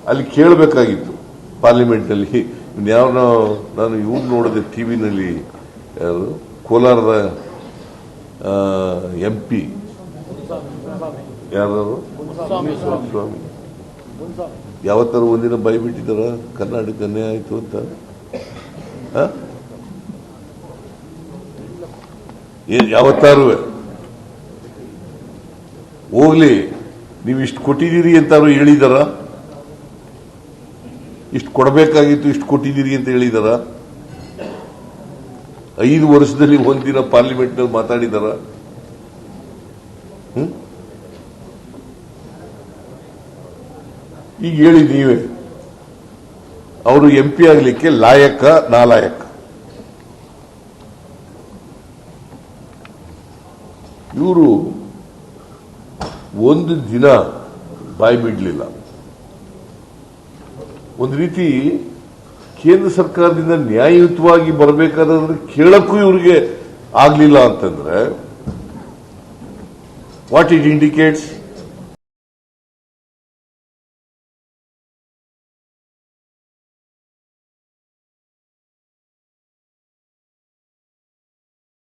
ಅಲ್ಲಿ ಕೇಳಬೇಕಾಗಿತ್ತು ಪಾರ್ಲಿಮೆಂಟ್ನಲ್ಲಿ. ಯಾವನೋ ನಾನು ಇವ್ರು ನೋಡಿದೆ ಟಿವಿನಲ್ಲಿ, ಯಾರು ಕೋಲಾರದ MP ಯಾರು ಸ್ವಾಮಿ ಯಾವತ್ತಾರು ಒಂದಿನ ಬೈಬಿಟ್ಟಿದಾರ ಕರ್ನಾಟಕ ಅನ್ಯಾಯ ಆಯ್ತು ಅಂತ? ಯಾವತ್ತಾರು ಹೋಗ್ಲಿ, ನೀವು ಇಷ್ಟು ಕೊಟ್ಟಿದ್ದೀರಿ ಅಂತಾರು ಹೇಳಿದಾರ? ಇಷ್ಟು ಕೊಡಬೇಕಾಗಿತ್ತು, ಇಷ್ಟು ಕೊಟ್ಟಿದ್ದೀರಿ ಅಂತ ಹೇಳಿದಾರ? 5 ವರ್ಷದಲ್ಲಿ ಒಂದಿನ ಪಾರ್ಲಿಮೆಂಟ್ ನಲ್ಲಿ ಮಾತಾಡಿದಾರ? ಈಗ ಹೇಳಿ ನೀವೇ, ಅವರು MP ಆಗ್ಲಿಕ್ಕೆ ಲಾಯಕ ನಾಲಾಯಕ? ಇವರು ಒಂದು ದಿನ ಬಾಯಿ ಬಿಡಲಿಲ್ಲ. ಒಂದು ರೀತಿ ಕೇಂದ್ರ ಸರ್ಕಾರದಿಂದ ನ್ಯಾಯಯುತವಾಗಿ ಬರಬೇಕಾದ್ರೆ ಕೇಳಕ್ಕೂ ಇವ್ರಿಗೆ ಆಗ್ಲಿಲ್ಲ ಅಂತಂದ್ರೆ ವಾಟ್ ಇಟ್ ಇಂಡಿಕೇಟ್ಸ್?